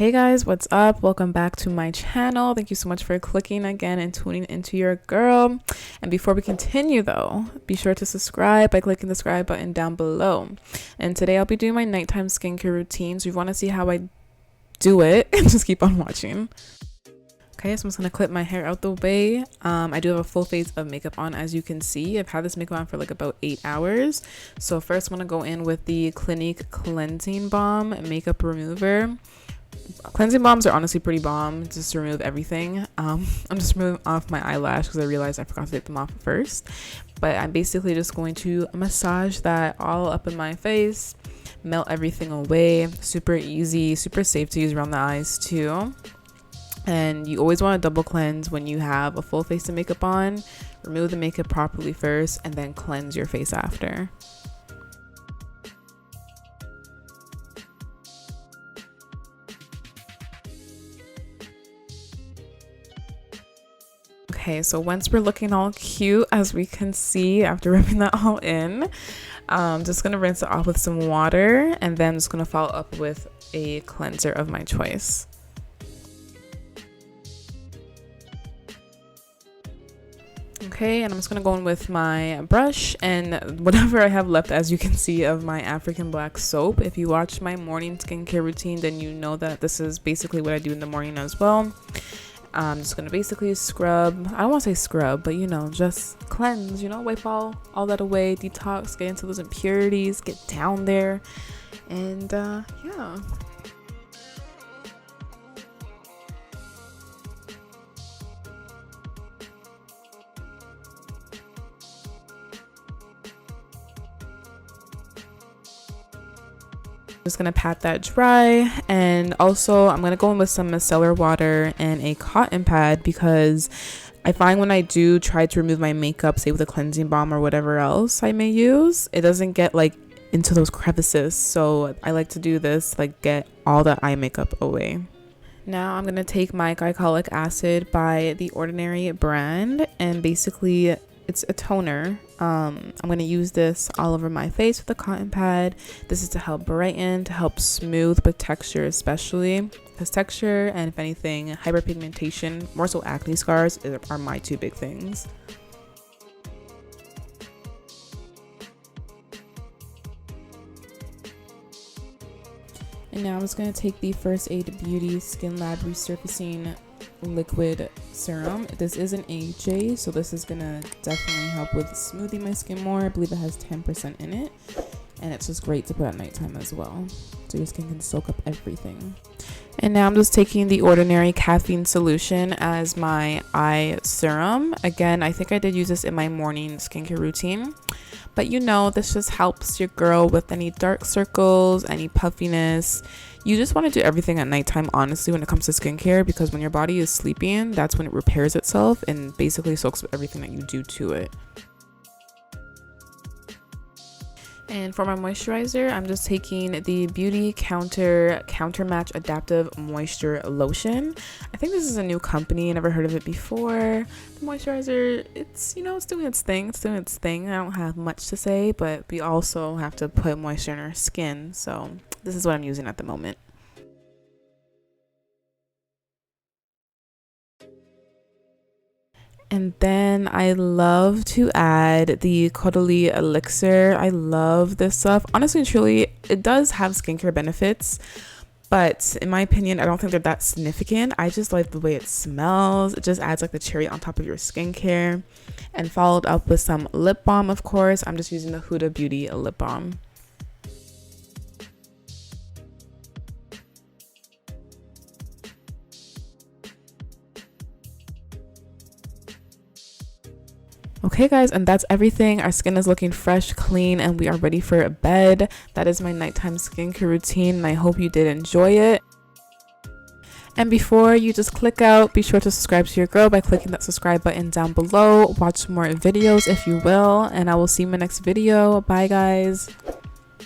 Hey guys, what's up? Welcome back to my channel. Thank you so much for clicking again and tuning into your girl. And before we continue though, be sure to subscribe by clicking the subscribe button down below. And today I'll be doing my nighttime skincare routine. So if you want to see how I do it, just keep on watching. Okay, so I'm just gonna clip my hair out the way. I do have a full face of makeup on, as you can see. I've had this makeup on for like about 8 hours. So first I'm gonna go in with the Clinique cleansing balm makeup remover. Cleansing balms are honestly pretty bomb just to remove everything. I'm just removing off my eyelash because I realized I forgot to take them off first. But I'm basically just going to massage that all up in my face, melt everything away. Super easy, super safe to use around the eyes too. And you always want to double cleanse when you have a full face of makeup on. Remove the makeup properly first and then cleanse your face after. Okay, so once we're looking all cute, as we can see after rubbing that all in, I'm just gonna rinse it off with some water and then just gonna follow up with a cleanser of my choice. Okay, and I'm just gonna go in with my brush and whatever I have left, as you can see, of my African black soap. If you watch my morning skincare routine, then you know that this is basically what I do in the morning as well. I'm just gonna basically scrub. I don't want to say scrub, but you know, just cleanse, you know, wipe all that away, detox, get into those impurities, get down there, and yeah. Just gonna pat that dry, and also I'm gonna go in with some micellar water and a cotton pad, because I find when I do try to remove my makeup, say with a cleansing balm or whatever else I may use, it doesn't get like into those crevices. So I like to do this, like get all the eye makeup away. Now I'm gonna take my Glycolic acid by the Ordinary brand, and basically it's a toner. I'm going to use this all over my face with a cotton pad. This is to help brighten, to help smooth, but texture especially. Because texture and, if anything, hyperpigmentation, more so acne scars, are my two big things. And now I'm just going to take the First Aid Beauty Skin Lab Resurfacing liquid serum. This is an AHA, so this is gonna definitely help with smoothing my skin more. I believe it has 10% in it, and it's just great to put at nighttime as well, so your skin can soak up everything. And now I'm just taking the Ordinary caffeine solution as my eye serum. Again, I think I did use this in my morning skincare routine, but you know, this just helps your girl with any dark circles, any puffiness. You just want to do everything at nighttime, honestly, when it comes to skincare, because when your body is sleeping, that's when it repairs itself and basically soaks up everything that you do to it. And for my moisturizer, I'm just taking the Beauty Counter Match Adaptive Moisture Lotion. I think this is a new company. Never heard of it before. The moisturizer, it's, you know, it's doing its thing. It's doing its thing. I don't have much to say, but we also have to put moisture in our skin. So this is what I'm using at the moment. And then I love to add the Caudalie elixir. I love this stuff. Honestly and truly, it does have skincare benefits, but in my opinion, I don't think they're that significant. I just like the way it smells. It just adds like the cherry on top of your skincare. And followed up with some lip balm, of course. I'm just using the Huda Beauty lip balm. Okay guys, and that's everything. Our skin is looking fresh, clean, and we are ready for bed. That is my nighttime skincare routine, and I hope you did enjoy it. And before you just click out, be sure to subscribe to your girl by clicking that subscribe button down below. Watch more videos if you will, and I will see you in my next video. Bye guys.